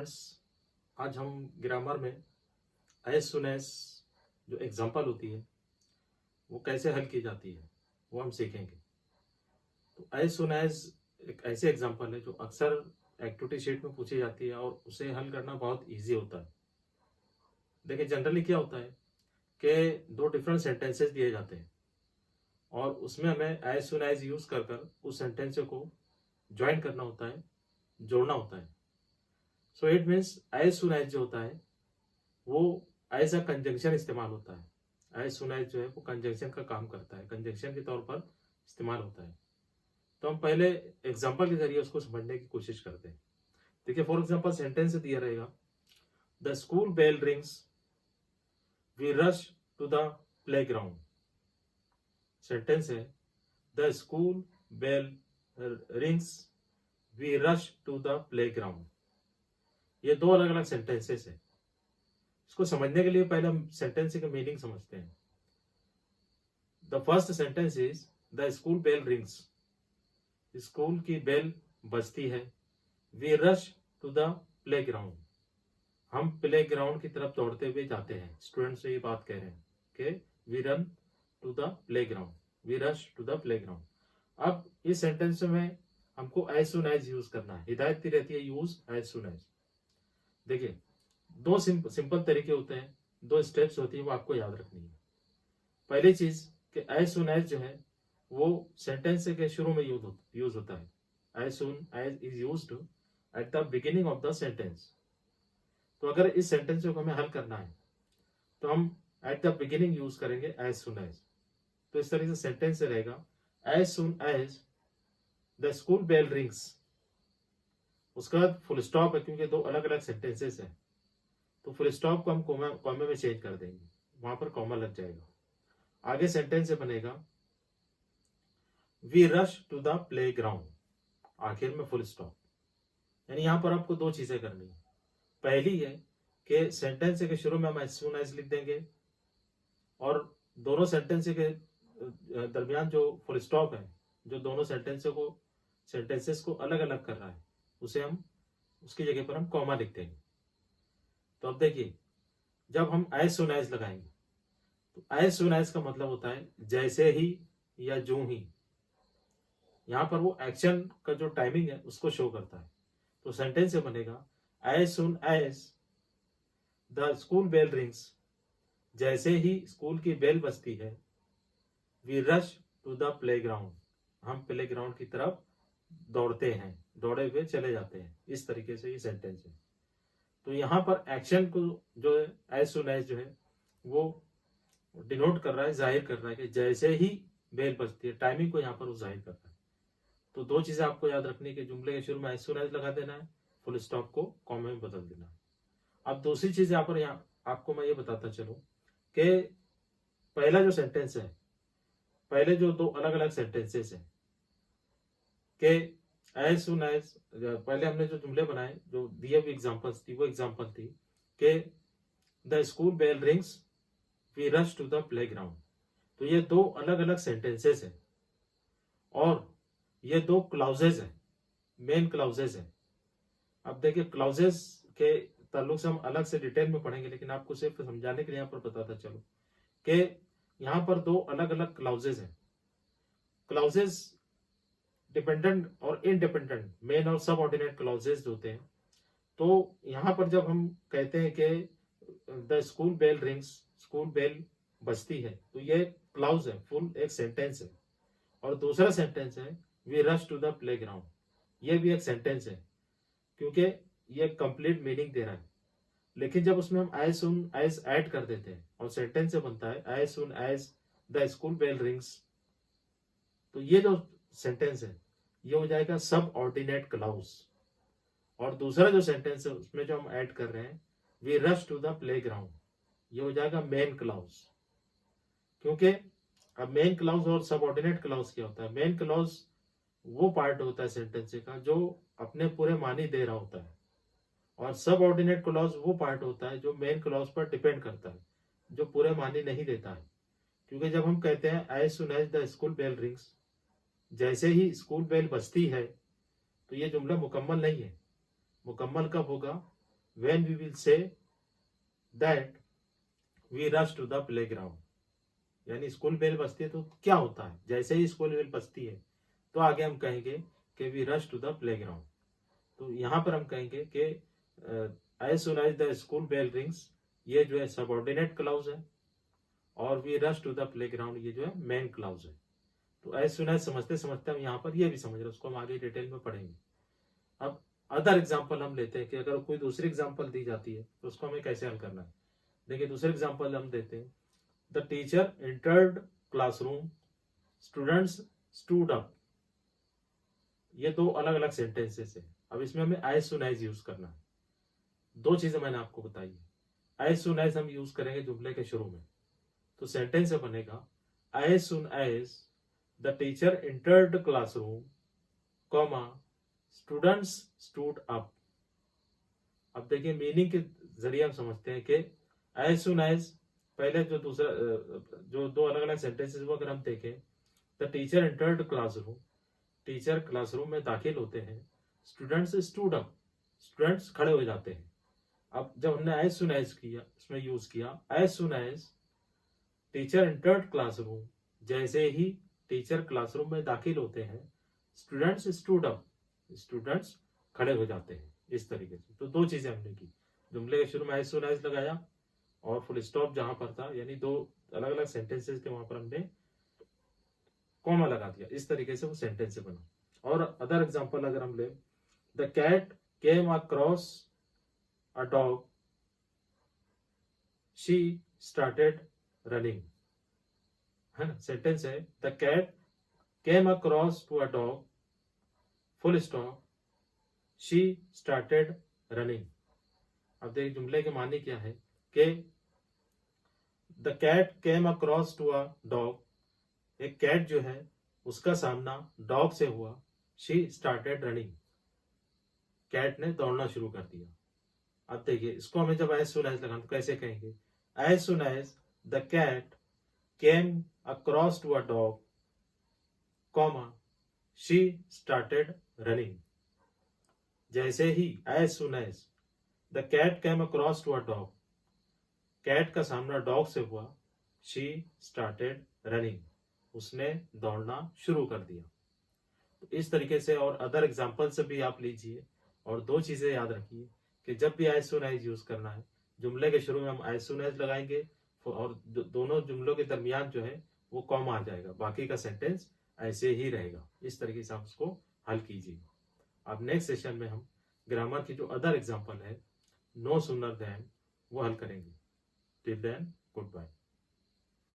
Students, आज हम grammar में एज सुन एज जो एग्जाम्पल होती है वो कैसे हल की जाती है वो हम सीखेंगे। तो एज सुन एज एक ऐसे एग्जाम्पल है जो अक्सर एक्टिविटी शीट में पूछी जाती है और उसे हल करना बहुत इजी होता है। देखिए जनरली क्या होता है कि दो डिफरेंट सेंटेंसेस दिए जाते हैं और उसमें हमें एज सुन एज यूज कर कर उस सेंटेंस को ज्वाइन करना होता है, जोड़ना होता है। So it means as soon as जो होता है वो एज अ कंजंक्शन इस्तेमाल होता है। एज सुन एज जो है वो कंजंक्शन का काम करता है, कंजंक्शन के तौर पर इस्तेमाल होता है। तो हम पहले एग्जाम्पल के जरिए उसको समझने की कोशिश करते हैं। देखिए फॉर एग्जाम्पल सेंटेंस दिया रहेगा, the school bell rings we rush to the playground. Sentence है the school bell rings we rush to the playground. ये दो अलग अलग सेंटेंसेस है। इसको समझने के लिए पहले हम सेंटेंस का मीनिंग समझते हैं। The first sentence is the school bell rings. School की बेल बजती है। We rush to the playground. हम प्ले ग्राउंड की तरफ दौड़ते हुए जाते हैं। स्टूडेंट से ये बात कह रहे हैं कि we run to the playground, we rush to the playground. अब इस सेंटेंस में हमको एज सुन एज यूज करना है। हिदायत दी रहती है यूज एज सुन एज। देखिए दो सिंपल तरीके होते हैं, दो स्टेप्स होती है, वो आपको याद रखनी है। पहली चीज कि एज सुन एज जो है वो सेंटेंस के शुरू में यूज होता है। As soon as is used at the beginning of the sentence. तो अगर इस सेंटेंस को हमें हल करना है तो हम एट द बिगिनिंग यूज करेंगे एज सुन एज। तो इस तरीके से सेंटेंस से रहेगा as soon as the school bell rings. उसके बाद फुल स्टॉप है क्योंकि दो अलग अलग सेंटेंसेस है, तो फुल स्टॉप को हम कॉमा में चेंज कर देंगे, वहां पर कॉमा लग जाएगा। आगे सेंटेंस से बनेगा we rush to the playground, आखिर में फुल स्टॉप। यानी यहां पर आपको दो चीजें करनी है। पहली है कि सेंटेंस के शुरू में हम एज सुन एज लिख देंगे और दोनों सेंटेंस के दरमियान जो फुल स्टॉप है, जो दोनों सेंटेंसेस को अलग अलग कर रहा है, उसे हम उसकी जगह पर हम कॉमा लिख देंगे। तो अब देखिए जब हम एज सुन एज लगाएंगे तो एज सुन एज का मतलब होता है जैसे ही या जो ही। यहां पर वो एक्शन का जो टाइमिंग है उसको शो करता है। तो सेंटेंस से बनेगा as soon as the school bell rings. जैसे ही स्कूल की बेल बजती है, we rush to the playground. हम प्ले ग्राउंड की तरफ दौड़ते हैं, दौड़े हुए चले जाते हैं। इस तरीके से ये सेंटेंस है। तो यहाँ पर एक्शन को जो है एज सुन एज जो है वो डिनोट कर रहा है, जाहिर कर रहा है कि जैसे ही बेल बजती है, टाइमिंग को यहाँ पर वो जाहिर कर रहा है। तो दो चीजें आपको याद रखनी है कि जुमले के शुरू में एज सुन एज लगा देना है, फुल स्टॉप को कॉमा में बदल देना है। अब दूसरी चीज यहाँ पर आपको मैं ये बताता चलूं कि पहला जो सेंटेंस है, पहले जो दो अलग अलग सेंटेंसेस है कि एज सुन एज, पहले हमने जो जुमले बनाए, जो दिए हुए एग्जांपल्स थी, वो एग्जांपल थी कि the school bell rings we rush to the playground. तो ये दो अलग अलग सेंटेंसेस है और ये दो क्लाउजेज है, मेन क्लाउजेज है। अब देखिए क्लाउजेज के ताल्लुक से हम अलग से डिटेल में पढ़ेंगे, लेकिन आपको सिर्फ समझाने के लिए यहाँ पर बताता चलो कि यहाँ पर दो अलग अलग क्लाउजेज है। क्लाउजेज डिपेंडेंट और इंडिपेंडेंट, मेन और सब ऑर्डिनेट क्लाउजेज होते हैं। तो यहाँ पर जब हम कहते हैं कि the school bell rings, school bell बजती है, तो ये क्लाउज है, फुल एक सेंटेंस है। और दूसरा सेंटेंस है we rush to the playground, ये भी एक सेंटेंस है क्योंकि ये कंप्लीट मीनिंग दे रहा है। लेकिन जब उसमें हम एज सुन एज ऐड कर देते हैं और सेंटेंस से बनता है as soon as the school bell rings, तो ये जो सेंटेंस है ये हो जाएगा सब ऑर्डिनेट क्लाउज। और दूसरा जो सेंटेंस है उसमें जो हम ऐड कर रहे हैं we rush to the playground, ये हो जाएगा मेन क्लाउज। क्योंकि अब मेन क्लाउज और सब ऑर्डिनेट क्लाउज क्या होता है? मेन क्लाउज वो पार्ट होता है सेंटेंस का जो अपने पूरे मानी दे रहा होता है, और सब ऑर्डिनेट क्लॉज वो पार्ट होता है जो मेन क्लॉज पर डिपेंड करता है, जो पूरे मानी नहीं देता है। क्योंकि जब हम कहते हैं as soon as the school bell rings, जैसे ही स्कूल बेल बजती है, तो ये जुमला मुकम्मल नहीं है। मुकम्मल कब होगा? when we will say that we rush to the playground, यानी स्कूल बेल बजती है तो क्या होता है, जैसे ही स्कूल बेल बजती है तो आगे हम कहेंगे कि we rush to the playground. तो यहाँ पर हम कहेंगे कि as soon as the school bell rings, ये जो है सबऑर्डिनेट क्लाउज है, और we rush to the playground ये जो है मेन क्लाउज है। तो एज सुन एज समझते समझते हम यहाँ पर ये भी समझ रहे हैं, उसको हम आगे डिटेल में पढ़ेंगे। अब अदर एग्जाम्पल हम लेते हैं कि अगर कोई दूसरी एग्जाम्पल दी जाती है तो उसको हमें कैसे हल करना है। देखिए दूसरे एग्जाम्पल हम देते हैं, the teacher entered classroom, students stood up. ये दो अलग अलग सेंटेंसेस है। अब इसमें हमें एज सुन एज यूज करना है। दो चीजें मैंने आपको बताई है। एज सुन एज हम यूज करेंगे जुमले के शुरू में, तो सेंटेंस से बनेगा as soon as the teacher entered classroom, comma students stood up. अब देखिए मीनिंग के जरिए हम समझते हैं कि एज सुन एज, पहले जो दूसरा जो दो अलग अलग सेंटेंसेस वो अगर हम देखें, the teacher entered classroom, teacher classroom में दाखिल होते हैं, स्टूडेंट्स स्टूड अप, स्टूडेंट्स खड़े हो जाते हैं। अब जब हमने एज सुन एज किया, इसमें यूज किया as soon as teacher entered classroom, जैसे ही टीचर क्लासरूम में दाखिल होते हैं, स्टूडेंट्स स्टूड अप, स्टूडेंट्स खड़े हो जाते हैं। इस तरीके से तो दो चीजें हमने की, जुमले के शुरू में एज सुन एज लगाया और फुल स्टॉप जहां पर था, यानी दो अलग अलग सेंटेंसेस के वहां पर हमने कॉमा लगा दिया। इस तरीके से वो सेंटेंस बना। और अदर एग्जांपल अगर हम ले, the cat came across a dog, she started running, है ना। सेंटेंस है the cat came across to a dog, full stop, she started running. अब देखिए जुमले के माने क्या है कि the cat came across to a dog, एक कैट जो है उसका सामना डॉग से हुआ, शी स्टार्टेड रनिंग, कैट ने दौड़ना शुरू कर दिया। अब देखिए इसको हमें जब एज सुन एज लगाना तो कैसे कहेंगे, as soon as the cat came across to a dog, comma she started running. जैसे ही as soon as the cat came across to a dog, cat का सामना डॉग से हुआ, शी स्टार्टेड रनिंग, उसने दौड़ना शुरू कर दिया। तो इस तरीके से और अदर एग्जाम्पल से भी आप लीजिए। और दो चीजें याद रखिए कि जब भी एज सुन एज यूज करना है, जुमले के शुरू में हम एज सुन एज लगाएंगे और दोनों जुमलों के दरमियान जो है वो कॉमा आ जाएगा, बाकी का सेंटेंस ऐसे ही रहेगा। इस तरीके से आप उसको हल कीजिए। अब नेक्स्ट सेशन में हम ग्रामर की जो अदर एग्जाम्पल है, नो सुनर देन, वो हल करेंगे। Till then good bye.